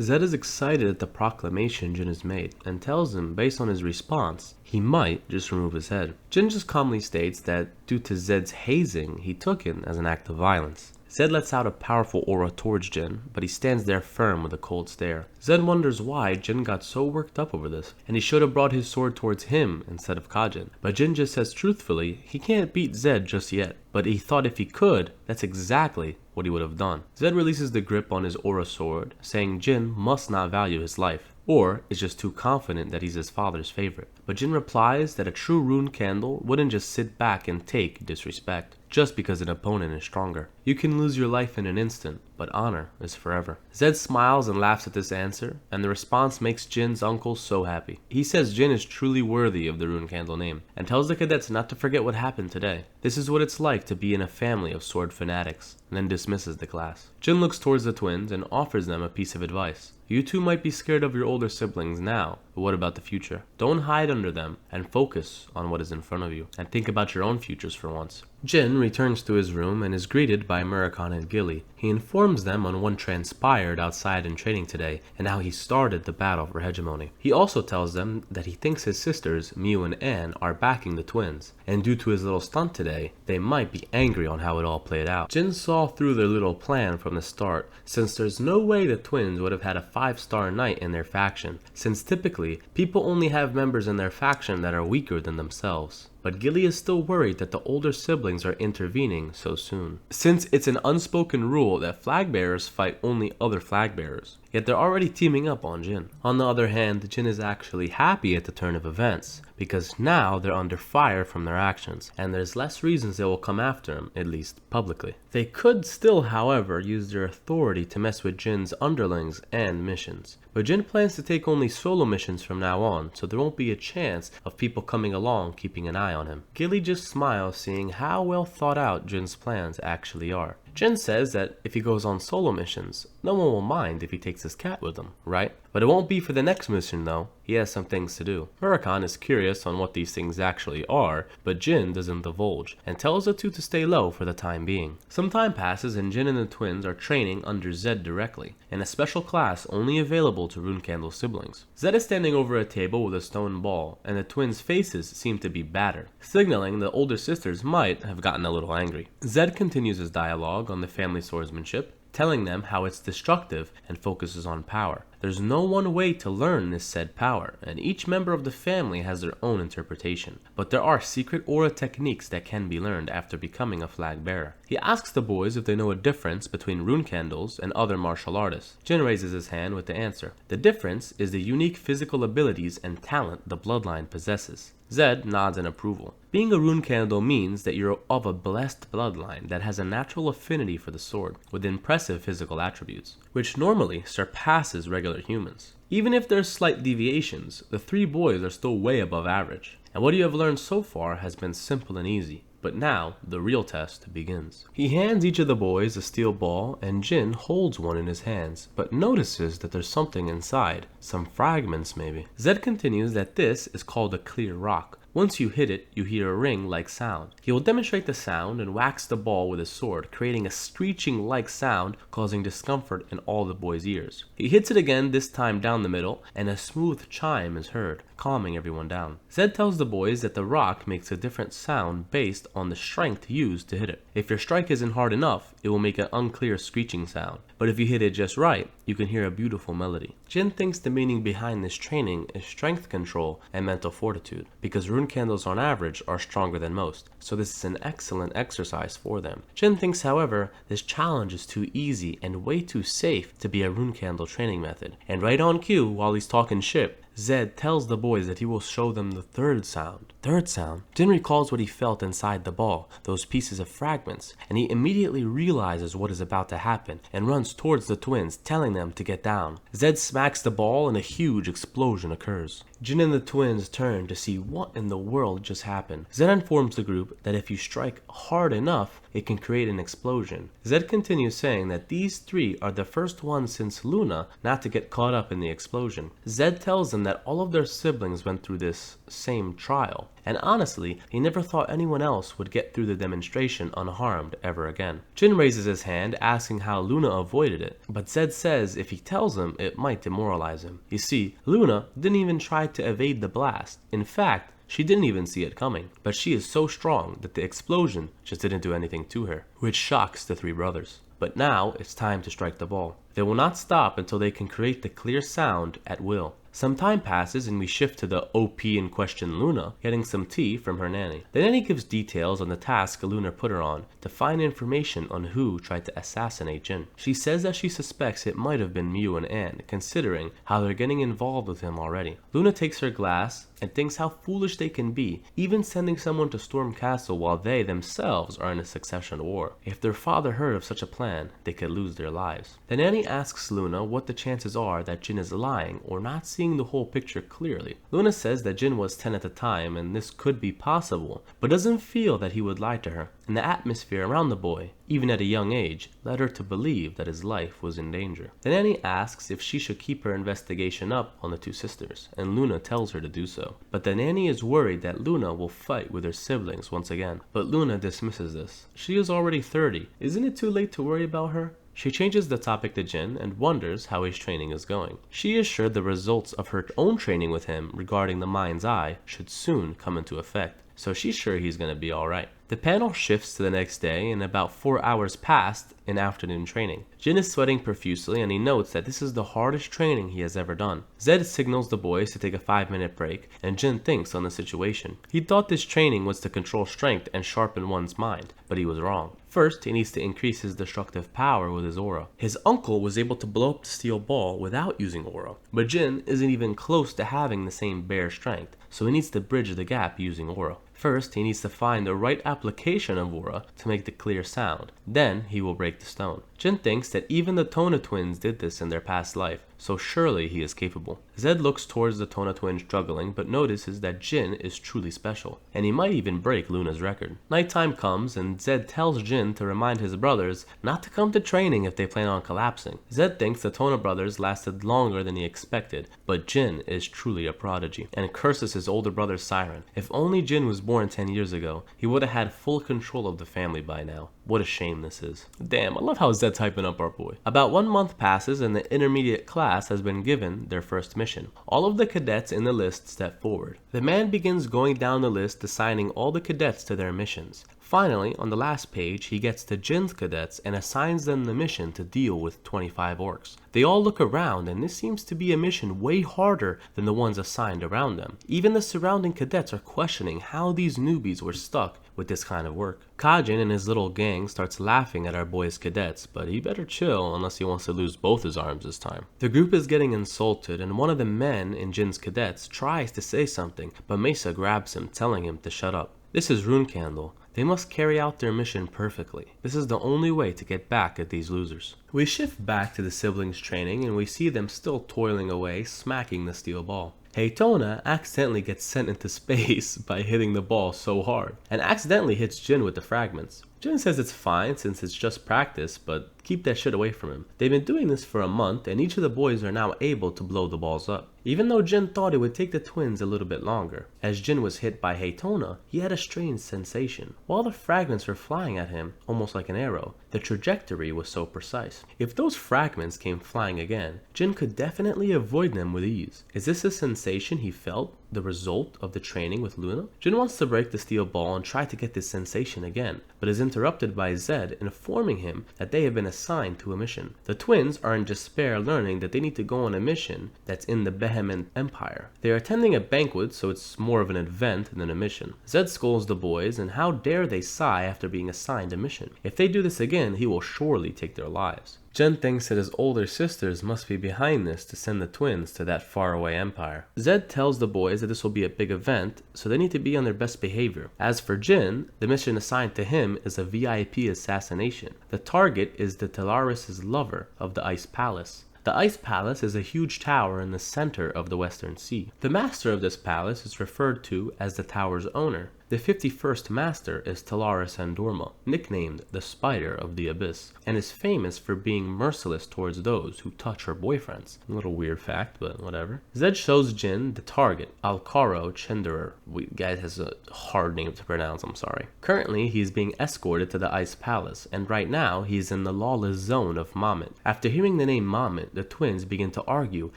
Zed is excited at the proclamation Jin has made, and tells him, based on his response, he might just remove his head. Jin just calmly states that due to Zed's hazing, he took it as an act of violence. Zed lets out a powerful aura towards Jin, but he stands there firm with a cold stare. Zed wonders why Jin got so worked up over this, and he should have brought his sword towards him instead of Kajin. But Jin just says truthfully he can't beat Zed just yet, but he thought if he could, that's exactly what he would have done. Zed releases the grip on his aura sword, saying Jin must not value his life, or is just too confident that he's his father's favorite. But Jin replies that a true rune candle wouldn't just sit back and take disrespect, just because an opponent is stronger. You can lose your life in an instant, but honor is forever. Zed smiles and laughs at this answer, and the response makes Jin's uncle so happy. He says Jin is truly worthy of the rune candle name, and tells the cadets not to forget what happened today. This is what it's like to be in a family of sword fanatics, and then dismisses the class. Jin looks towards the twins and offers them a piece of advice. You two might be scared of your older siblings now, but what about the future? Don't hide under them and focus on what is in front of you, and think about your own futures for once. Jin returns to his room and is greeted by Murakami and Gilly. He informs them on what transpired outside in training today and how he started the battle for hegemony. He also tells them that he thinks his sisters, Miu and Anne, are backing the twins, and due to his little stunt today, they might be angry on how it all played out. Jin saw through their little plan from the start, since there's no way the twins would have had a 5-star knight in their faction, since typically, people only have members in their faction that are weaker than themselves. But Gilly is still worried that the older siblings are intervening so soon, since it's an unspoken rule that flag bearers fight only other flag bearers, yet they're already teaming up on Jin. On the other hand, Jin is actually happy at the turn of events, because now they're under fire from their actions, and there's less reasons they will come after him, at least publicly. They could still, however, use their authority to mess with Jin's underlings and missions, but Jin plans to take only solo missions from now on, so there won't be a chance of people coming along keeping an eye on him. Gilly just smiles, seeing how well thought out Jin's plans actually are. Jin says that if he goes on solo missions, no one will mind if he takes his cat with him, right? But it won't be for the next mission though, he has some things to do. Murakami is curious on what these things actually are, but Jin doesn't divulge, and tells the two to stay low for the time being. Some time passes and Jin and the twins are training under Zed directly, in a special class only available to Rune Candle's siblings. Zed is standing over a table with a stone ball, and the twins' faces seem to be battered, signaling the older sisters might have gotten a little angry. Zed continues his dialogue on the family swordsmanship, telling them how it's destructive and focuses on power. There's no one way to learn this said power, and each member of the family has their own interpretation. But there are secret aura techniques that can be learned after becoming a flag bearer. He asks the boys if they know a difference between rune candles and other martial artists. Jin raises his hand with the answer. The difference is the unique physical abilities and talent the bloodline possesses. Zed nods in approval. Being a rune candle means that you're of a blessed bloodline that has a natural affinity for the sword, with impressive physical attributes, which normally surpasses regular humans. Even if there's slight deviations, the three boys are still way above average, and what you have learned so far has been simple and easy. But now, the real test begins. He hands each of the boys a steel ball, and Jin holds one in his hands, but notices that there's something inside, some fragments maybe. Zed continues that this is called a clear rock. Once you hit it, you hear a ring-like sound. He will demonstrate the sound and whacks the ball with his sword, creating a screeching-like sound, causing discomfort in all the boys' ears. He hits it again, this time down the middle, and a smooth chime is heard, calming everyone down. Zed tells the boys that the rock makes a different sound based on the strength used to hit it. If your strike isn't hard enough, it will make an unclear screeching sound. But if you hit it just right, you can hear a beautiful melody. Jin thinks the meaning behind this training is strength control and mental fortitude, because rune candles on average are stronger than most, so this is an excellent exercise for them. Jin thinks, however, this challenge is too easy and way too safe to be a rune candle training method. And right on cue, while he's talking shit, Zed tells the boys that he will show them the third sound. Third sound? Jin recalls what he felt inside the ball, those pieces of fragments, and he immediately realizes what is about to happen and runs towards the twins, telling them to get down. Zed smacks the ball and a huge explosion occurs. Jin and the twins turn to see what in the world just happened. Zed informs the group that if you strike hard enough, it can create an explosion. Zed continues saying that these three are the first ones since Luna not to get caught up in the explosion. Zed tells them that all of their siblings went through this same trial, and honestly, he never thought anyone else would get through the demonstration unharmed ever again. Jin raises his hand, asking how Luna avoided it, but Zed says if he tells him, it might demoralize him. You see, Luna didn't even try to evade the blast. In fact, she didn't even see it coming, but she is so strong that the explosion just didn't do anything to her, which shocks the three brothers. But now it's time to strike the ball. They will not stop until they can create the clear sound at will. Some time passes and we shift to the OP in question, Luna, getting some tea from her nanny. The nanny gives details on the task Luna put her on to find information on who tried to assassinate Jin. She says that she suspects it might have been Miu and Anne, considering how they're getting involved with him already. Luna takes her glass and thinks how foolish they can be, even sending someone to storm castle while they themselves are in a succession war. If their father heard of such a plan, they could lose their lives. The nanny asks Luna what the chances are that Jin is lying or not seeing the whole picture clearly. Luna says that Jin was 10 at the time and this could be possible, but doesn't feel that he would lie to her. And the atmosphere around the boy, even at a young age, led her to believe that his life was in danger. The nanny asks if she should keep her investigation up on the two sisters, and Luna tells her to do so. But the nanny is worried that Luna will fight with her siblings once again. But Luna dismisses this. She is already 30. Isn't it too late to worry about her? She changes the topic to Jin and wonders how his training is going. She is sure the results of her own training with him regarding the mind's eye should soon come into effect, so she's sure he's gonna be alright. The panel shifts to the next day and about 4 hours passed in afternoon training. Jin is sweating profusely and he notes that this is the hardest training he has ever done. Zed signals the boys to take a 5-minute break and Jin thinks on the situation. He thought this training was to control strength and sharpen one's mind, but he was wrong. First, he needs to increase his destructive power with his aura. His uncle was able to blow up the steel ball without using aura, but Jin isn't even close to having the same bare strength, so he needs to bridge the gap using aura. First, he needs to find the right application of aura to make the clear sound. Then, he will break the stone. Jin thinks that even the Tona twins did this in their past life, so surely he is capable. Zed looks towards the Tona twins struggling, but notices that Jin is truly special, and he might even break Luna's record. Nighttime comes, and Zed tells Jin to remind his brothers not to come to training if they plan on collapsing. Zed thinks the Tona brothers lasted longer than he expected, but Jin is truly a prodigy, and curses his older brother Siren. If only Jin was born 10 years ago, he would have had full control of the family by now. What a shame this is. Damn, I love how Zed's hyping up our boy. About 1 month passes and the intermediate class has been given their first mission. All of the cadets in the list step forward. The man begins going down the list, assigning all the cadets to their missions. Finally, on the last page, he gets to Jin's cadets and assigns them the mission to deal with 25 orcs. They all look around, and this seems to be a mission way harder than the ones assigned around them. Even the surrounding cadets are questioning how these newbies were stuck with this kind of work. Kajin and his little gang starts laughing at our boy's cadets, but he better chill unless he wants to lose both his arms this time. The group is getting insulted, and one of the men in Jin's cadets tries to say something, but Mesa grabs him, telling him to shut up. This is Rune Candle. They must carry out their mission perfectly. This is the only way to get back at these losers. We shift back to the siblings training and we see them still toiling away, smacking the steel ball. Heitona accidentally gets sent into space by hitting the ball so hard, and accidentally hits Jin with the fragments. Jin says it's fine since it's just practice, but keep that shit away from him. They've been doing this for a month and each of the boys are now able to blow the balls up. Even though Jin thought it would take the twins a little bit longer. As Jin was hit by Heitona, he had a strange sensation. While the fragments were flying at him, almost like an arrow, the trajectory was so precise. If those fragments came flying again, Jin could definitely avoid them with ease. Is this a sensation he felt, the result of the training with Luna? Jin wants to break the steel ball and try to get this sensation again, but is interrupted by Zed informing him that they have been assigned to a mission. The twins are in despair, learning that they need to go on a mission that's in the Behement Empire. They are attending a banquet, so it's more of an event than a mission. Zed scolds the boys, and how dare they sigh after being assigned a mission. If they do this again, he will surely take their lives. Jin thinks that his older sisters must be behind this to send the twins to that faraway empire. Zed tells the boys that this will be a big event, so they need to be on their best behavior. As for Jin, the mission assigned to him is a VIP assassination. The target is the Talaris' lover of the Ice Palace. The Ice Palace is a huge tower in the center of the Western Sea. The master of this palace is referred to as the tower's owner. The 51st master is Talaris Andorma, nicknamed the Spider of the Abyss, and is famous for being merciless towards those who touch her boyfriends. A little weird fact, but whatever. Zed shows Jin the target, Alcaro Chenderer. Guy has a hard name to pronounce, I'm sorry. Currently, he is being escorted to the Ice Palace, and right now, he is in the lawless zone of Mamet. After hearing the name Mamet, the twins begin to argue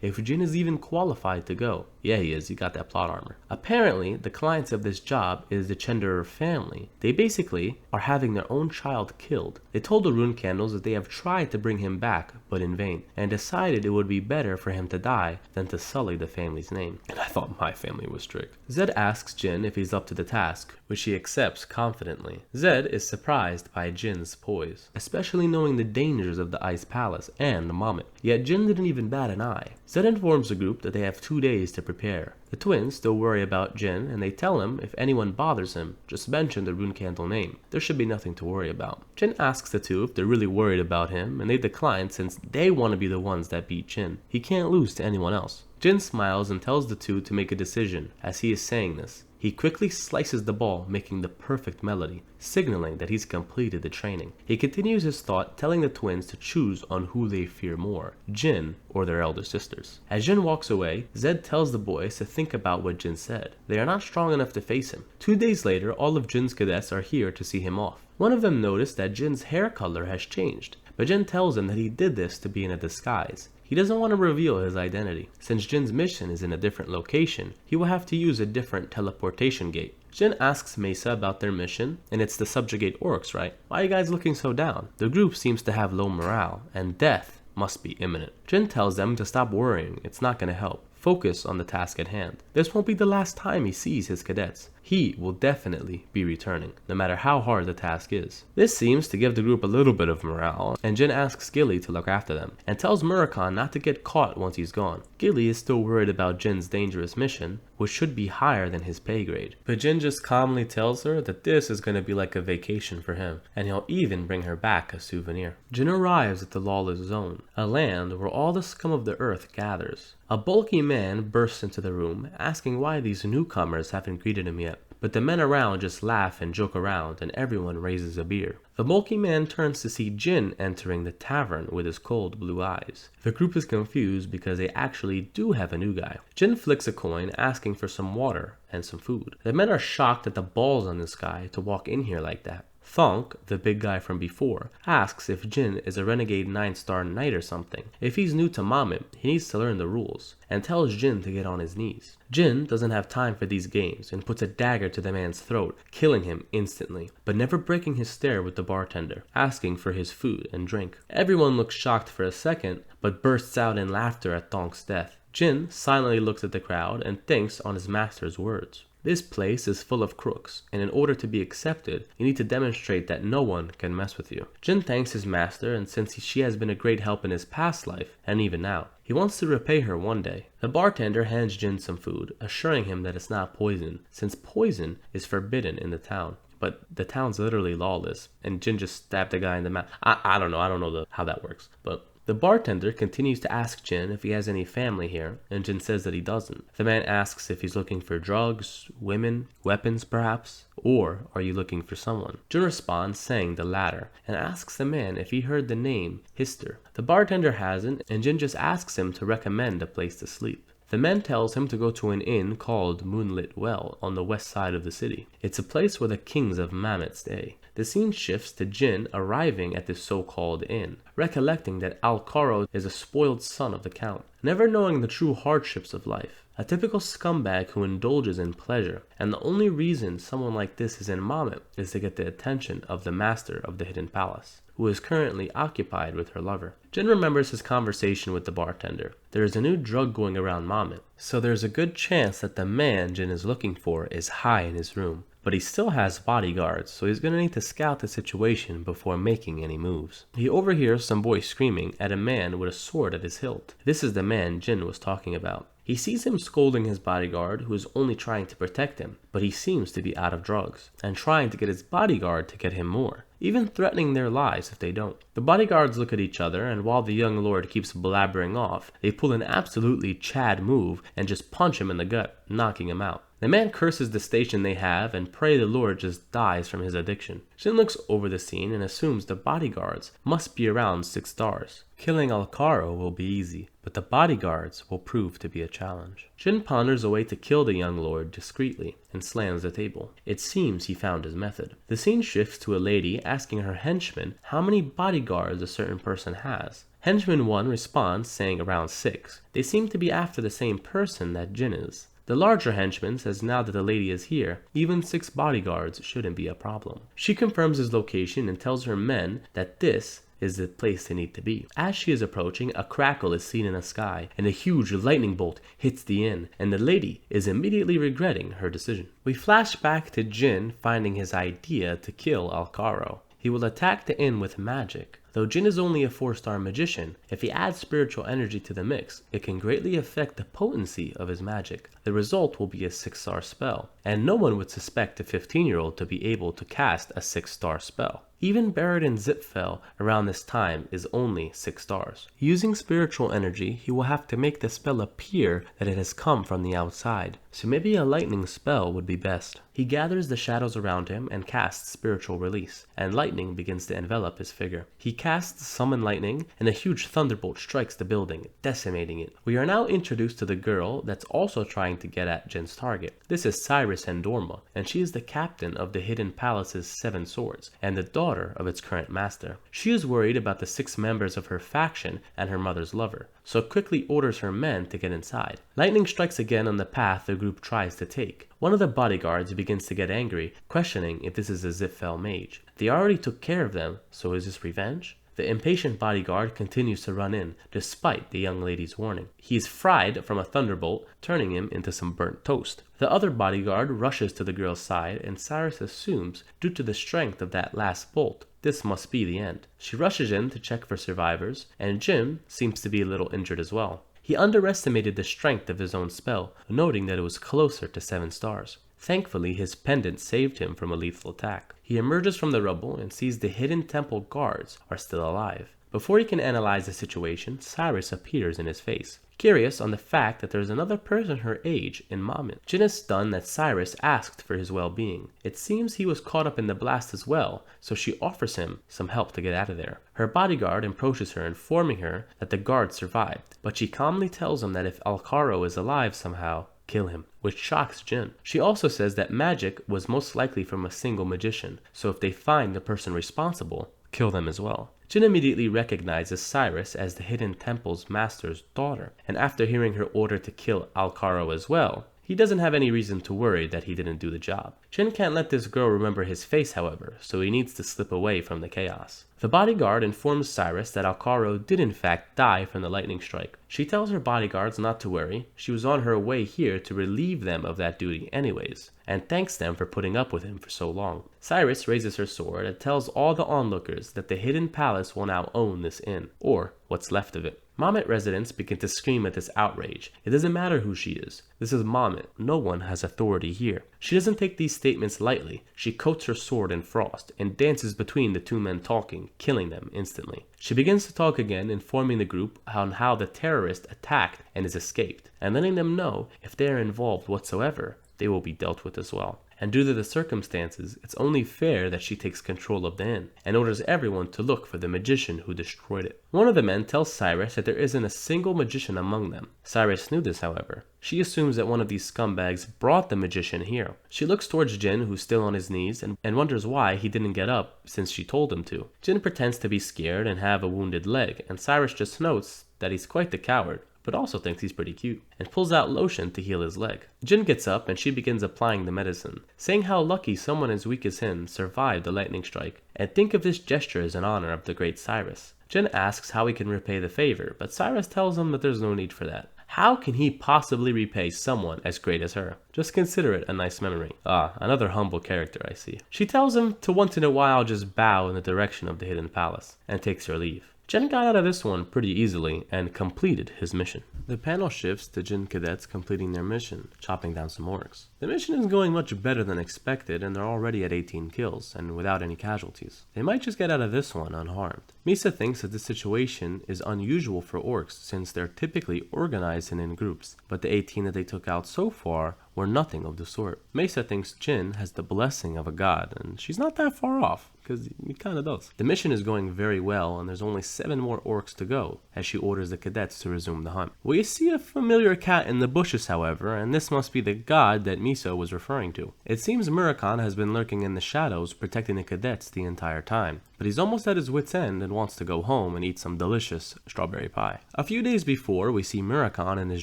if Jin is even qualified to go. Yeah, he is. He got that plot armor. Apparently, the clients of this job is the Chenderer family. They basically are having their own child killed. They told the rune candles that they have tried to bring him back, but in vain, and decided it would be better for him to die than to sully the family's name. And I thought my family was strict. Zed asks Jin if he's up to the task, which he accepts confidently. Zed is surprised by Jin's poise, especially knowing the dangers of the Ice Palace and the Mamet. Yet Jin didn't even bat an eye. Zed informs the group that they have 2 days to prepare. The twins still worry about Jin, and they tell him if anyone bothers him, just mention the rune candle name. There should be nothing to worry about. Jin asks the two if they're really worried about him, and they decline since they want to be the ones that beat Jin. He can't lose to anyone else. Jin smiles and tells the two to make a decision. As he is saying this, he quickly slices the ball, making the perfect melody, signaling that he's completed the training. He continues his thought, telling the twins to choose on who they fear more, Jin or their elder sisters. As Jin walks away, Zed tells the boys to think about what Jin said. They are not strong enough to face him. 2 days later, all of Jin's cadets are here to see him off. One of them noticed that Jin's hair color has changed, but Jin tells him that he did this to be in a disguise. He doesn't want to reveal his identity. Since Jin's mission is in a different location, he will have to use a different teleportation gate. Jin asks Mesa about their mission, and it's to subjugate orcs, right? Why are you guys looking so down? The group seems to have low morale, and death must be imminent. Jin tells them to stop worrying, it's not going to help. Focus on the task at hand. This won't be the last time he sees his cadets. He will definitely be returning, no matter how hard the task is. This seems to give the group a little bit of morale, and Jin asks Gilly to look after them, and tells Murakhan not to get caught once he's gone. Gilly is still worried about Jin's dangerous mission, which should be higher than his pay grade. But Jin just calmly tells her that this is going to be like a vacation for him, and he'll even bring her back a souvenir. Jin arrives at the lawless zone, a land where all the scum of the earth gathers. A bulky man bursts into the room, asking why these newcomers haven't greeted him yet. But the men around just laugh and joke around, and everyone raises a beer. The bulky man turns to see Jin entering the tavern with his cold blue eyes. The group is confused because they actually do have a new guy. Jin flicks a coin, asking for some water and some food. The men are shocked at the balls on this guy to walk in here like that. Thonk, the big guy from before, asks if Jin is a renegade 9-star knight or something. If he's new to Mamet, he needs to learn the rules, and tells Jin to get on his knees. Jin doesn't have time for these games and puts a dagger to the man's throat, killing him instantly, but never breaking his stare with the bartender, asking for his food and drink. Everyone looks shocked for a second, but bursts out in laughter at Thonk's death. Jin silently looks at the crowd and thinks on his master's words. This place is full of crooks, and in order to be accepted, you need to demonstrate that no one can mess with you. Jin thanks his master, and since she has been a great help in his past life, and even now, he wants to repay her one day. The bartender hands Jin some food, assuring him that it's not poison, since poison is forbidden in the town. But the town's literally lawless, and Jin just stabbed the guy in the mouth. I don't know how that works, but... The bartender continues to ask Jin if he has any family here, and Jin says that he doesn't. The man asks if he's looking for drugs, women, weapons perhaps, or are you looking for someone? Jin responds saying the latter, and asks the man if he heard the name Hister. The bartender hasn't, and Jin just asks him to recommend a place to sleep. The man tells him to go to an inn called Moonlit Well on the west side of the city. It's a place where the kings of Mamet stay. The scene shifts to Jin arriving at this so-called inn, recollecting that Alcaro is a spoiled son of the count, never knowing the true hardships of life. A typical scumbag who indulges in pleasure, and the only reason someone like this is in Mamet is to get the attention of the master of the hidden palace, who is currently occupied with her lover. Jin remembers his conversation with the bartender. There is a new drug going around Mamet, so there's a good chance that the man Jin is looking for is high in his room. But he still has bodyguards, so he's going to need to scout the situation before making any moves. He overhears some boy screaming at a man with a sword at his hilt. This is the man Jin was talking about. He sees him scolding his bodyguard, who is only trying to protect him, but he seems to be out of drugs, and trying to get his bodyguard to get him more, even threatening their lives if they don't. The bodyguards look at each other, and while the young lord keeps blabbering off, they pull an absolutely Chad move and just punch him in the gut, knocking him out. The man curses the station they have and pray the lord just dies from his addiction. Jin looks over the scene and assumes the bodyguards must be around 6 stars. Killing Alcaro will be easy, but the bodyguards will prove to be a challenge. Jin ponders a way to kill the young lord discreetly and slams the table. It seems he found his method. The scene shifts to a lady asking her henchman how many bodyguards a certain person has. Henchman 1 responds saying around 6. They seem to be after the same person that Jin is. The larger henchman says now that the lady is here, even 6 bodyguards shouldn't be a problem. She confirms his location and tells her men that this is the place they need to be. As she is approaching, a crackle is seen in the sky, and a huge lightning bolt hits the inn, and the lady is immediately regretting her decision. We flash back to Jin finding his idea to kill Alcaro. He will attack the inn with magic. Though Jin is only a 4-star magician, if he adds spiritual energy to the mix, it can greatly affect the potency of his magic. The result will be a 6-star spell, and no one would suspect a 15-year-old to be able to cast a 6-star spell. Even Barrett and Zipfel around this time is only 6 stars. Using spiritual energy, he will have to make the spell appear that it has come from the outside, so maybe a lightning spell would be best. He gathers the shadows around him and casts spiritual release, and lightning begins to envelop his figure. He casts summon lightning, and a huge thunderbolt strikes the building, decimating it. We are now introduced to the girl that's also trying to get at Jin's target. This is Cyrus Endorma, and she is the captain of the Hidden Palace's 7 swords, and the daughter of its current master. She is worried about the 6 members of her faction and her mother's lover, so quickly orders her men to get inside. Lightning strikes again on the path the group tries to take. One of the bodyguards begins to get angry, questioning if this is a Zipfel mage. They already took care of them, so is this revenge? The impatient bodyguard continues to run in, despite the young lady's warning. He is fried from a thunderbolt, turning him into some burnt toast. The other bodyguard rushes to the girl's side, and Cyrus assumes, due to the strength of that last bolt, this must be the end. She rushes in to check for survivors, and Jin seems to be a little injured as well. He underestimated the strength of his own spell, noting that it was closer to 7 stars. Thankfully, his pendant saved him from a lethal attack. He emerges from the rubble and sees the hidden temple guards are still alive. Before he can analyze the situation, Cyrus appears in his face, curious on the fact that there is another person her age in Mamin. Jin is stunned that Cyrus asked for his well-being. It seems he was caught up in the blast as well, so she offers him some help to get out of there. Her bodyguard approaches her, informing her that the guard survived, but she calmly tells him that if Alcaro is alive somehow, kill him, which shocks Jin. She also says that magic was most likely from a single magician, so if they find the person responsible, kill them as well. Jin immediately recognizes Cyrus as the Hidden Temple's master's daughter, and after hearing her order to kill Alcaro as well, he doesn't have any reason to worry that he didn't do the job. Jin can't let this girl remember his face, however, so he needs to slip away from the chaos. The bodyguard informs Cyrus that Alcaro did in fact die from the lightning strike. She tells her bodyguards not to worry, she was on her way here to relieve them of that duty anyways, and thanks them for putting up with him for so long. Cyrus raises her sword and tells all the onlookers that the Hidden Palace will now own this inn, or what's left of it. Mamet residents begin to scream at this outrage. It doesn't matter who she is. This is Mamet. No one has authority here. She doesn't take these statements lightly. She coats her sword in frost and dances between the 2 men talking, killing them instantly. She begins to talk again, informing the group on how the terrorist attacked and is escaped, and letting them know if they are involved whatsoever, they will be dealt with as well. And due to the circumstances, it's only fair that she takes control of the inn, and orders everyone to look for the magician who destroyed it. One of the men tells Cyrus that there isn't a single magician among them. Cyrus knew this, however. She assumes that one of these scumbags brought the magician here. She looks towards Jin, who's still on his knees, and wonders why he didn't get up since she told him to. Jin pretends to be scared and have a wounded leg, and Cyrus just notes that he's quite the coward, but also thinks he's pretty cute, and pulls out lotion to heal his leg. Jin gets up and she begins applying the medicine, saying how lucky someone as weak as him survived the lightning strike, and think of this gesture as an honor of the great Cyrus. Jin asks how he can repay the favor, but Cyrus tells him that there's no need for that. How can he possibly repay someone as great as her? Just consider it a nice memory. Ah, another humble character I see. She tells him to once in a while just bow in the direction of the Hidden Palace, and takes her leave. Jin got out of this one pretty easily and completed his mission. The panel shifts to Jin cadets completing their mission, chopping down some orcs. The mission is going much better than expected, and they're already at 18 kills and without any casualties. They might just get out of this one unharmed. Misa thinks that this situation is unusual for orcs since they're typically organized and in groups, but the 18 that they took out so far were nothing of the sort. Mesa thinks Jin has the blessing of a god, and she's not that far off, because he kinda does. The mission is going very well, and there's only 7 more orcs to go, as she orders the cadets to resume the hunt. We see a familiar cat in the bushes, however, and this must be the god that Miso was referring to. It seems Murakon has been lurking in the shadows, protecting the cadets the entire time, but he's almost at his wit's end and wants to go home and eat some delicious strawberry pie. A few days before, we see Murakon in his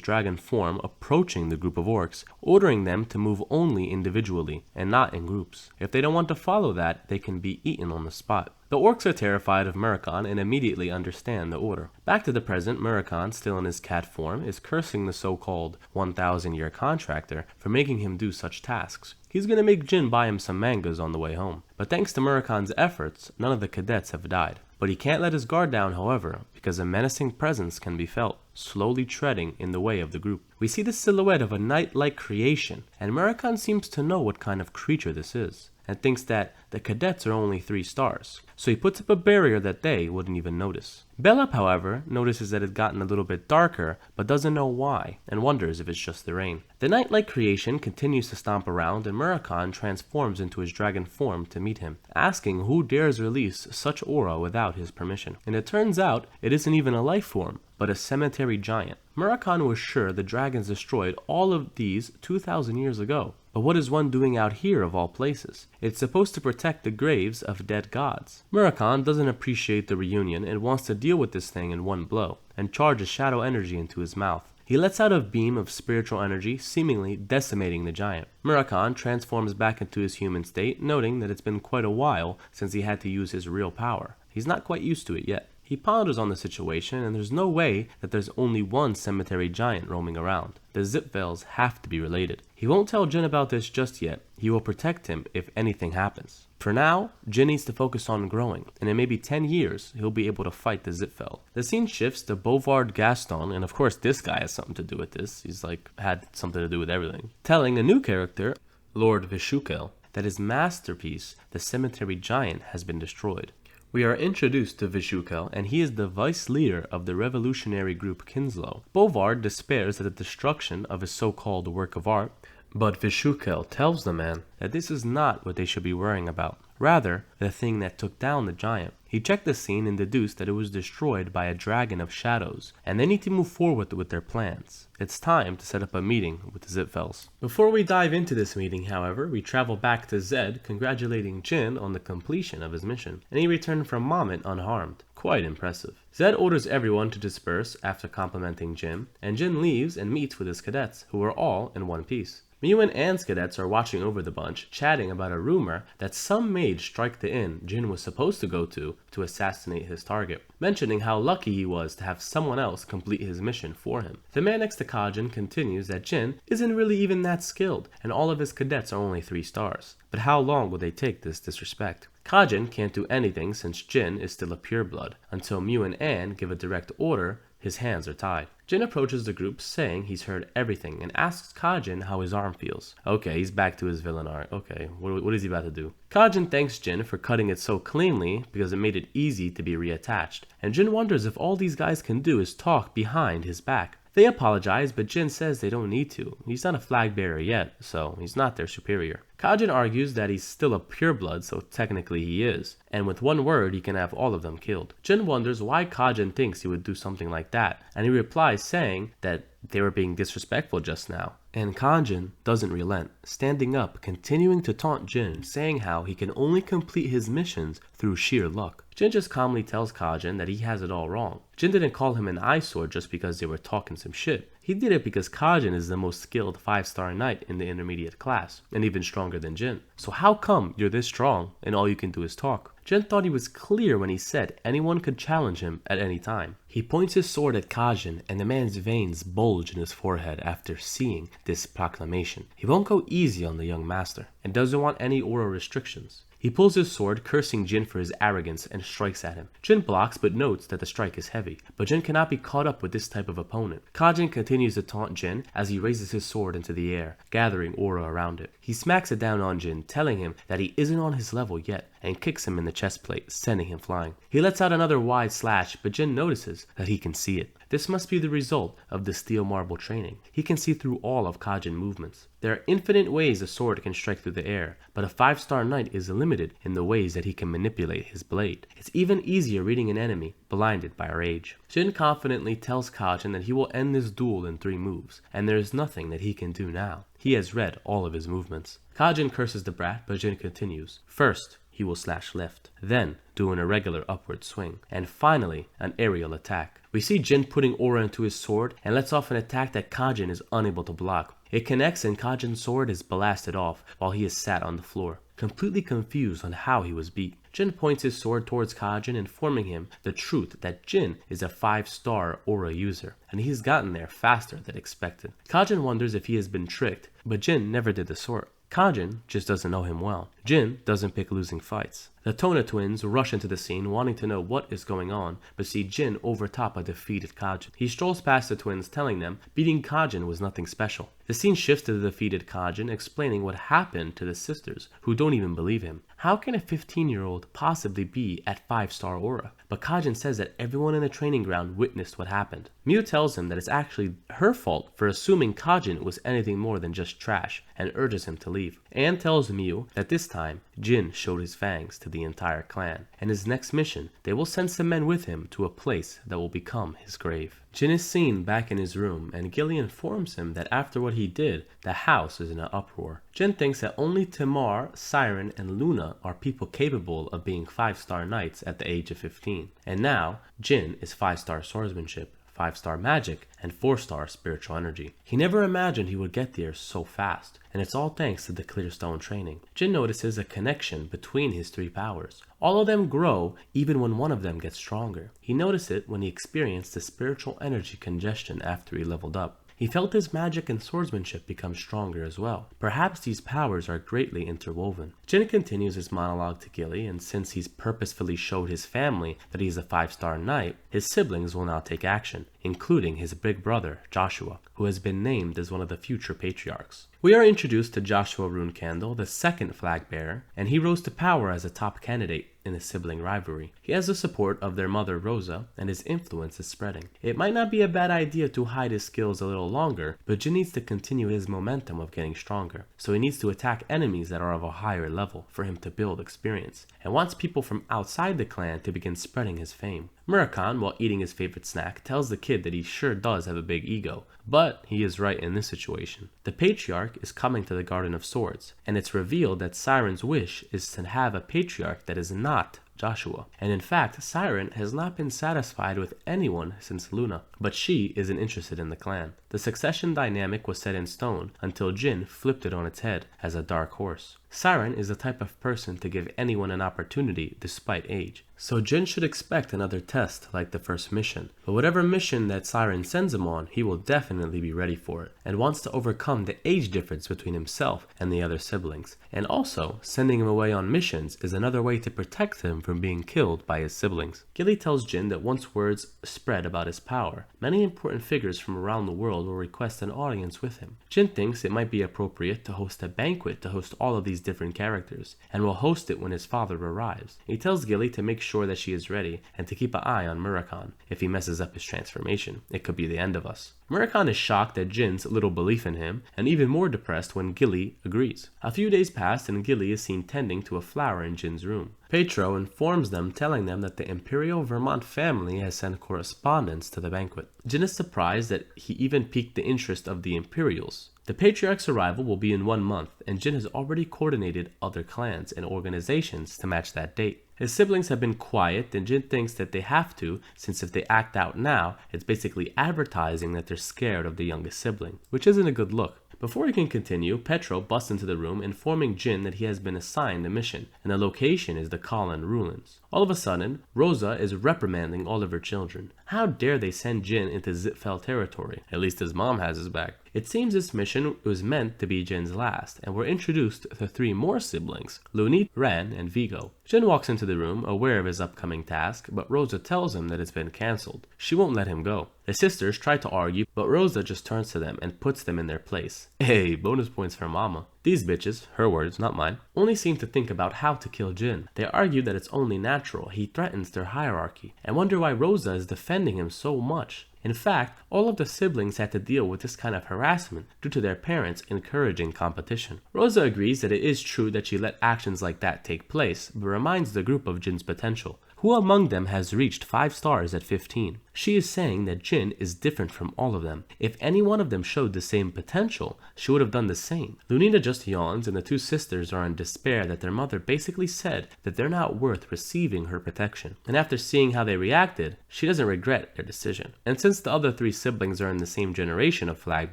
dragon form approaching the group of orcs, ordering them to move only individually and not in groups. If they don't want to follow that, they can be eaten on the spot. The orcs are terrified of Murakon and immediately understand the order. Back to the present, Murakon, still in his cat form, is cursing the so-called 1,000-year contractor for making him do such tasks. He's gonna make Jin buy him some mangas on the way home. But thanks to Murakon's efforts, none of the cadets have died. But he can't let his guard down, however, because a menacing presence can be felt, slowly treading in the way of the group. We see the silhouette of a knight-like creation, and Murakon seems to know what kind of creature this is, and thinks that the cadets are only 3 stars, so he puts up a barrier that they wouldn't even notice. Bellup, however, notices that it's gotten a little bit darker, but doesn't know why, and wonders if it's just the rain. The knight-like creation continues to stomp around, and Murakon transforms into his dragon form to meet him, asking who dares release such aura without his permission. And it turns out, it isn't even a life form, but a cemetery giant. Murakon was sure the dragons destroyed all of these 2,000 years ago. But what is one doing out here of all places? It's supposed to protect the graves of dead gods. Murakon doesn't appreciate the reunion and wants to deal with this thing in one blow, and charges shadow energy into his mouth. He lets out a beam of spiritual energy, seemingly decimating the giant. Murakon transforms back into his human state, noting that it's been quite a while since he had to use his real power. He's not quite used to it yet. He ponders on the situation, and there's no way that there's only one cemetery giant roaming around. The Zipvels have to be related. He won't tell Jin about this just yet. He will protect him if anything happens. For now, Jin needs to focus on growing, and in maybe 10 years, he'll be able to fight the Zipfel. The scene shifts to Bovard Gaston, and of course this guy has something to do with this. He's had something to do with everything. Telling a new character, Lord Vishukel, that his masterpiece, the cemetery giant, has been destroyed. We are introduced to Vishukel, and he is the vice leader of the revolutionary group Kinslow. Bovard despairs at the destruction of his so-called work of art, but Vishukel tells the man that this is not what they should be worrying about, rather the thing that took down the giant. He checked the scene and deduced that it was destroyed by a dragon of shadows, and they need to move forward with their plans. It's time to set up a meeting with the Zipfels. Before we dive into this meeting, however, we travel back to Zed, congratulating Jin on the completion of his mission, and he returned from Moment unharmed. Quite impressive. Zed orders everyone to disperse after complimenting Jin, and Jin leaves and meets with his cadets, who are all in one piece. Miu and Anne's cadets are watching over the bunch, chatting about a rumor that some mage strike the inn Jin was supposed to go to assassinate his target, mentioning how lucky he was to have someone else complete his mission for him. The man next to Kajin continues that Jin isn't really even that skilled, and all of his cadets are only 3 stars. But how long will they take this disrespect? Kajin can't do anything since Jin is still a pureblood. Until Miu and Anne give a direct order, his hands are tied. Jin approaches the group saying he's heard everything and asks Kajin how his arm feels. Okay, he's back to his villain art. Okay, what is he about to do? Kajin thanks Jin for cutting it so cleanly because it made it easy to be reattached. And Jin wonders if all these guys can do is talk behind his back. They apologize, but Jin says they don't need to. He's not a flag bearer yet, so he's not their superior. Kajin argues that he's still a pureblood, so technically he is, and with one word he can have all of them killed. Jin wonders why Kajin thinks he would do something like that, and he replies saying that they were being disrespectful just now. And Kajin doesn't relent, standing up, continuing to taunt Jin, saying how he can only complete his missions through sheer luck. Jin just calmly tells Kajin that he has it all wrong. Jin didn't call him an eyesore just because they were talking some shit. He did it because Kajin is the most skilled 5-star knight in the intermediate class, and even stronger than Jin. So how come you're this strong and all you can do is talk? Jin thought he was clear when he said anyone could challenge him at any time. He points his sword at Kajin, and the man's veins bulge in his forehead after seeing this proclamation. He won't go easy on the young master, and doesn't want any aura restrictions. He pulls his sword, cursing Jin for his arrogance, and strikes at him. Jin blocks but notes that the strike is heavy, but Jin cannot be caught up with this type of opponent. Kajin continues to taunt Jin as he raises his sword into the air, gathering aura around it. He smacks it down on Jin, telling him that he isn't on his level yet, and kicks him in the chest plate, sending him flying. He lets out another wide slash, but Jin notices that he can see it. This must be the result of the steel marble training. He can see through all of Kajin movements. There are infinite ways a sword can strike through the air, but a 5-star knight is limited in the ways that he can manipulate his blade. It's even easier reading an enemy blinded by rage. Jin confidently tells Kajin that he will end this duel in 3 moves, and there is nothing that he can do now. He has read all of his movements. Kajin curses the brat, but Jin continues. First, he will slash left, then do an irregular upward swing, and finally an aerial attack. We see Jin putting aura into his sword and lets off an attack that Kajin is unable to block. It connects and Kajin's sword is blasted off while he is sat on the floor, completely confused on how he was beat. Jin points his sword towards Kajin, informing him the truth that Jin is a 5-star aura user, and he's gotten there faster than expected. Kajin wonders if he has been tricked, but Jin never did the sort. Kajin just doesn't know him well. Jin doesn't pick losing fights. The Tona twins rush into the scene wanting to know what is going on, but see Jin overtop a defeated Kajin. He strolls past the twins, telling them beating Kajin was nothing special. The scene shifts to the defeated Kajin explaining what happened to the sisters, who don't even believe him. How can a 15-year-old possibly be at 5-star aura? But Kajin says that everyone in the training ground witnessed what happened. Miu tells him that it's actually her fault for assuming Kajin was anything more than just trash, and urges him to leave. Anne tells Miu that this time, Jin showed his fangs to the entire clan, and his next mission, they will send some men with him to a place that will become his grave. Jin is seen back in his room, and Gilly informs him that after what he did, the house is in an uproar. Jin thinks that only Tamar, Siren, and Luna are people capable of being 5-star knights at the age of 15. And now, Jin is 5-star swordsmanship, 5-star magic, and 4-star spiritual energy. He never imagined he would get there so fast, and it's all thanks to the Clearstone training. Jin notices a connection between his 3 powers. All of them grow even when one of them gets stronger. He noticed it when he experienced the spiritual energy congestion after he leveled up. He felt his magic and swordsmanship become stronger as well. Perhaps these powers are greatly interwoven. Jin continues his monologue to Gilly, and since he's purposefully showed his family that he is a 5-star knight, his siblings will now take action, including his big brother, Joshua, who has been named as one of the future patriarchs. We are introduced to Joshua Runecandle, the second flag bearer, and he rose to power as a top candidate in a sibling rivalry. He has the support of their mother Rosa, and his influence is spreading. It might not be a bad idea to hide his skills a little longer, but Jin needs to continue his momentum of getting stronger, so he needs to attack enemies that are of a higher level for him to build experience, and wants people from outside the clan to begin spreading his fame. Murakhan, while eating his favorite snack, tells the kid that he sure does have a big ego, but he is right in this situation. The patriarch is coming to the Garden of Swords, and it's revealed that Siren's wish is to have a patriarch that is not Joshua. And in fact, Siren has not been satisfied with anyone since Luna, but she isn't interested in the clan. The succession dynamic was set in stone until Jin flipped it on its head as a dark horse. Siren is the type of person to give anyone an opportunity despite age, so Jin should expect another test like the first mission. But whatever mission that Siren sends him on, he will definitely be ready for it, and wants to overcome the age difference between himself and the other siblings. And also, sending him away on missions is another way to protect him from being killed by his siblings. Gilly tells Jin that once words spread about his power, many important figures from around the world will request an audience with him. Jin thinks it might be appropriate to host a banquet to host all of these different characters, and will host it when his father arrives. He tells Gilly to make sure that she is ready, and to keep an eye on Murakhan. If he messes up his transformation, it could be the end of us. Murakhan is shocked at Jin's little belief in him, and even more depressed when Gilly agrees. A few days pass, and Gilly is seen tending to a flower in Jin's room. Petro informs them, telling them that the Imperial Vermont family has sent correspondence to the banquet. Jin is surprised that he even piqued the interest of the Imperials. The Patriarch's arrival will be in 1 month, and Jin has already coordinated other clans and organizations to match that date. His siblings have been quiet, and Jin thinks that they have to, since if they act out now, it's basically advertising that they're scared of the youngest sibling, which isn't a good look. Before he can continue, Petro busts into the room, informing Jin that he has been assigned a mission, and the location is the Colin Ruins. All of a sudden, Rosa is reprimanding all of her children. How dare they send Jin into Zitfell territory? At least his mom has his back. It seems this mission was meant to be Jin's last, and we're introduced to 3 more siblings, Lunit, Ran, and Vigo. Jin walks into the room, aware of his upcoming task, but Rosa tells him that it's been cancelled. She won't let him go. The sisters try to argue, but Rosa just turns to them and puts them in their place. Hey, bonus points for mama. These bitches, her words, not mine, only seem to think about how to kill Jin. They argue that it's only natural, he threatens their hierarchy, and wonder why Rosa is defending him so much. In fact, all of the siblings had to deal with this kind of harassment due to their parents encouraging competition. Rosa agrees that it is true that she let actions like that take place, but reminds the group of Jin's potential. Who among them has reached 5 stars at 15? She is saying that Jin is different from all of them. If any one of them showed the same potential, she would have done the same. Lunita just yawns, and the two sisters are in despair that their mother basically said that they're not worth receiving her protection. And after seeing how they reacted, she doesn't regret their decision. And since the other 3 siblings are in the same generation of flag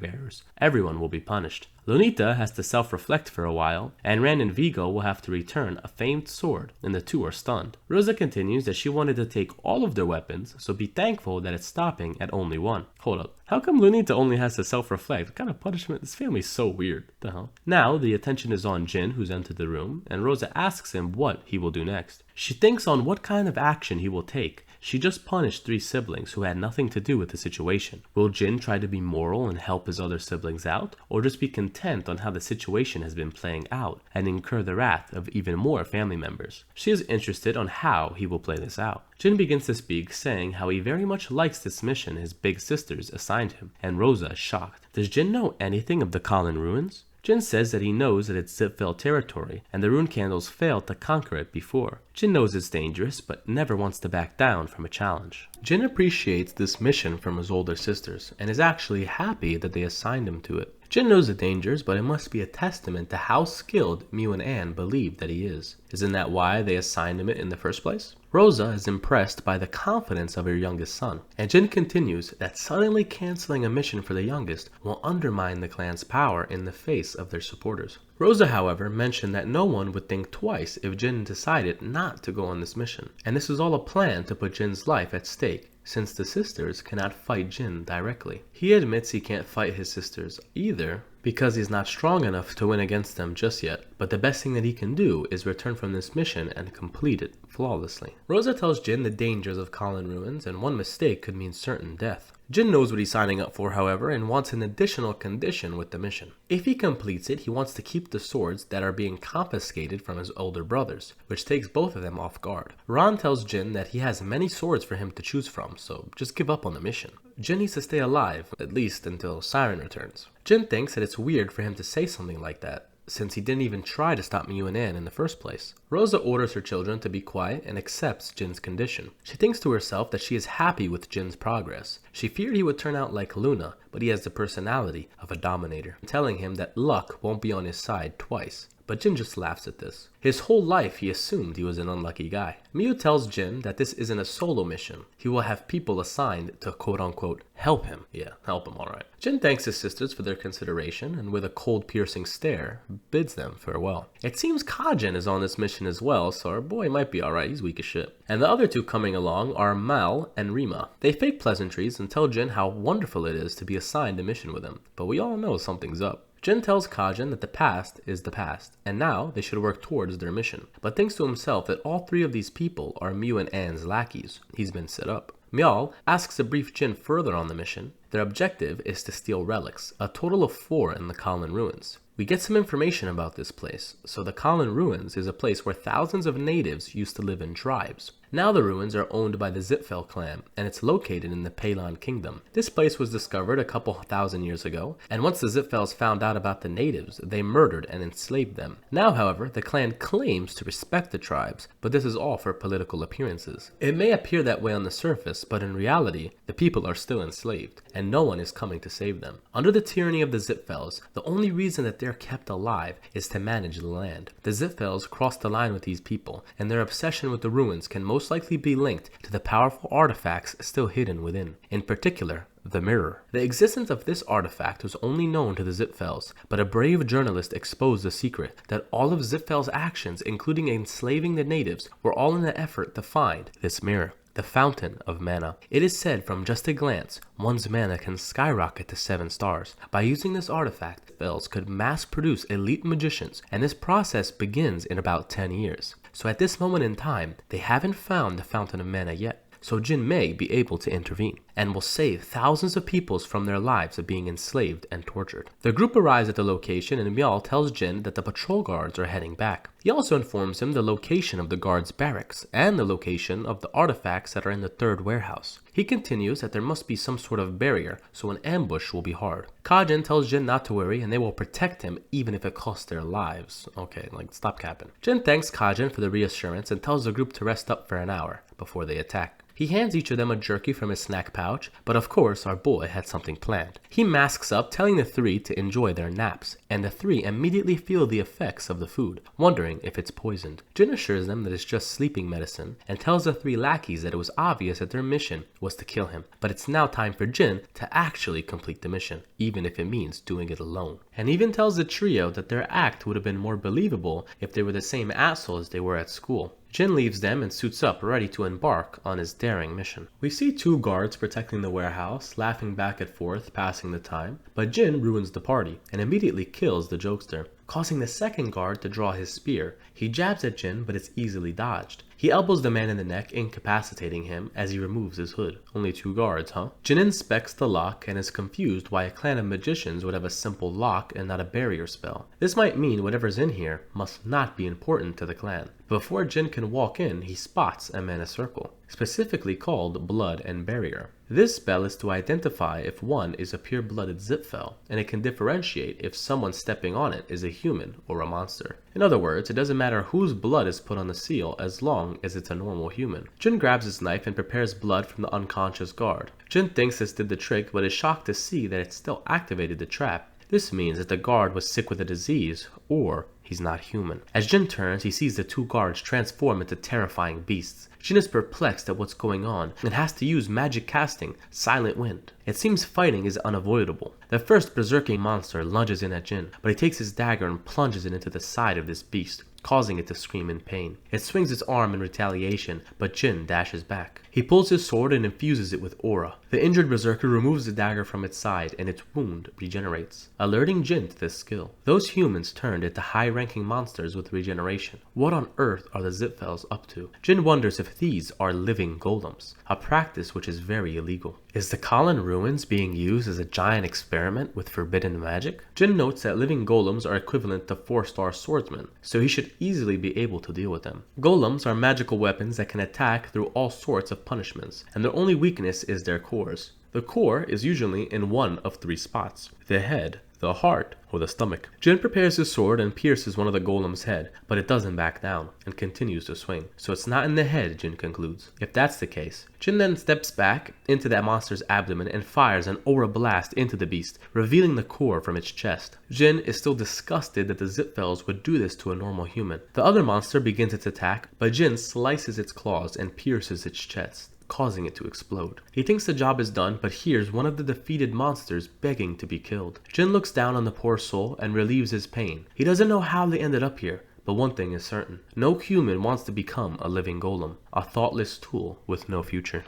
bearers, everyone will be punished. Lunita has to self-reflect for a while, and Ran and Vigo will have to return a famed sword, and the two are stunned. Rosa continues that she wanted to take all of their weapons, so be thankful that it's stopping at only 1. Hold up, how come Lunita only has to self-reflect? What kind of punishment? This family's so weird. The hell? Now, the attention is on Jin, who's entered the room, and Rosa asks him what he will do next. She thinks on what kind of action he will take. She just punished 3 siblings who had nothing to do with the situation. Will Jin try to be moral and help his other siblings out, or just be content on how the situation has been playing out and incur the wrath of even more family members? She is interested on how he will play this out. Jin begins to speak, saying how he very much likes this mission his big sisters assigned him, and Rosa is shocked. Does Jin know anything of the Kalin ruins? Jin says that he knows that it's Zipfel territory, and the rune candles failed to conquer it before. Jin knows it's dangerous, but never wants to back down from a challenge. Jin appreciates this mission from his older sisters, and is actually happy that they assigned him to it. Jin knows the dangers, but it must be a testament to how skilled Miu and Anne believe that he is. Isn't that why they assigned him it in the first place? Rosa is impressed by the confidence of her youngest son, and Jin continues that suddenly canceling a mission for the youngest will undermine the clan's power in the face of their supporters. Rosa, however, mentioned that no one would think twice if Jin decided not to go on this mission, and this is all a plan to put Jin's life at stake, since the sisters cannot fight Jin directly. He admits he can't fight his sisters either, because he's not strong enough to win against them just yet, but the best thing that he can do is return from this mission and complete it flawlessly. Rosa tells Jin the dangers of Kalin ruins, and one mistake could mean certain death. Jin knows what he's signing up for, however, and wants an additional condition with the mission. If he completes it, he wants to keep the swords that are being confiscated from his older brothers, which takes both of them off guard. Ran tells Jin that he has many swords for him to choose from, so just give up on the mission. Jin needs to stay alive, at least until Siren returns. Jin thinks that it's weird for him to say something like that, since he didn't even try to stop Miu and Anne in the first place. Rosa orders her children to be quiet and accepts Jin's condition. She thinks to herself that she is happy with Jin's progress. She feared he would turn out like Luna, but he has the personality of a dominator, telling him that luck won't be on his side twice. But Jin just laughs at this. His whole life he assumed he was an unlucky guy. Miu tells Jin that this isn't a solo mission. He will have people assigned to quote-unquote help him. Yeah, help him, alright. Jin thanks his sisters for their consideration, and with a cold piercing stare, bids them farewell. It seems Kajin is on this mission as well, so our boy might be alright, he's weak as shit. And the other two coming along are Mal and Rima. They fake pleasantries and tell Jin how wonderful it is to be assigned a mission with him, but we all know something's up. Jin tells Kajin that the past is the past, and now they should work towards their mission, but thinks to himself that all 3 of these people are Miu and Anne's lackeys. He's been set up. Mial asks to brief Jin further on the mission. Their objective is to steal relics, a total of 4 in the Kalin ruins. We get some information about this place. So the Kalin ruins is a place where thousands of natives used to live in tribes. Now the ruins are owned by the Zipfel clan, and it's located in the Pelan kingdom. This place was discovered a couple thousand years ago, and once the Zipfels found out about the natives, they murdered and enslaved them. Now, however, the clan claims to respect the tribes, but this is all for political appearances. It may appear that way on the surface, but in reality, the people are still enslaved, and no one is coming to save them. Under the tyranny of the Zipfels, the only reason that they're kept alive is to manage the land. The Zipfels crossed the line with these people, and their obsession with the ruins can most likely be linked to the powerful artifacts still hidden within. In particular, the mirror. The existence of this artifact was only known to the Zipfels, but a brave journalist exposed the secret that all of Zipfel's actions, including enslaving the natives, were all in an effort to find this mirror. The fountain of mana. It is said from just a glance, one's mana can skyrocket to 7 stars. By using this artifact, Zipfels could mass produce elite magicians, and this process begins in about 10 years. So at this moment in time, they haven't found the fountain of mana yet. so Jin may be able to intervene, and will save thousands of people from their lives of being enslaved and tortured. The group arrives at the location and Miao tells Jin that the patrol guards are heading back. He also informs him the location of the guards' barracks and the location of the artifacts that are in the third warehouse. He continues that there must be some sort of barrier, so an ambush will be hard. Kajin tells Jin not to worry and they will protect him even if it costs their lives. Okay, like stop capping. Jin thanks Kajin for the reassurance and tells the group to rest up for an hour before they attack. He hands each of them a jerky from his snack pouch, but of course our boy had something planned. He masks up, telling the three to enjoy their naps, and the three immediately feel the effects of the food, wondering if it's poisoned. Jin assures them that it's just sleeping medicine, and tells the three lackeys that it was obvious that their mission was to kill him, but it's now time for Jin to actually complete the mission, even if it means doing it alone. And even tells the trio that their act would have been more believable if they were the same assholes they were at school. Jin leaves them and suits up, ready to embark on his daring mission. We see two guards protecting the warehouse, laughing back and forth, passing the time, but Jin ruins the party and immediately kills the jokester, causing the second guard to draw his spear. He jabs at Jin, but it's easily dodged. He elbows the man in the neck, incapacitating him as he removes his hood. Only two guards, huh? Jin inspects the lock and is confused why a clan of magicians would have a simple lock and not a barrier spell. This might mean whatever's in here must not be important to the clan. Before Jin can walk in, he spots a mana circle, specifically called Blood and Barrier. This spell is to identify if one is a pure-blooded Zipfel, and it can differentiate if someone stepping on it is a human or a monster. In other words, it doesn't matter whose blood is put on the seal as long as it's a normal human. Jin grabs his knife and prepares blood from the unconscious guard. Jin thinks this did the trick, but is shocked to see that it still activated the trap. This means that the guard was sick with a disease, or he's not human. As Jin turns, he sees the two guards transform into terrifying beasts. Jin is perplexed at what's going on and has to use magic casting, Silent Wind. It seems fighting is unavoidable. The first berserking monster lunges in at Jin, but he takes his dagger and plunges it into the side of this beast, causing it to scream in pain. It swings its arm in retaliation, but Jin dashes back. He pulls his sword and infuses it with aura. The injured berserker removes the dagger from its side and its wound regenerates, alerting Jin to this skill. Those humans turned into high-ranking monsters with regeneration. What on earth are the Zipfels up to? Jin wonders if these are living golems, a practice which is very illegal. Is the Kalin ruins being used as a giant experiment with forbidden magic? Jin notes that living golems are equivalent to 4-star swordsmen, so he should easily be able to deal with them. Golems are magical weapons that can attack through all sorts of punishments, and their only weakness is their cores. The core is usually in one of 3 spots: the head, the heart, or the stomach. Jin prepares his sword and pierces one of the golem's head, but it doesn't back down and continues to swing. So it's not in the head, Jin concludes. If that's the case, Jin then steps back into that monster's abdomen and fires an aura blast into the beast, revealing the core from its chest. Jin is still disgusted that the Zipfels would do this to a normal human. The other monster begins its attack, but Jin slices its claws and pierces its chest, causing it to explode. He thinks the job is done, but hears one of the defeated monsters begging to be killed. Jin looks down on the poor soul and relieves his pain. He doesn't know how they ended up here, but one thing is certain: no human wants to become a living golem, a thoughtless tool with no future.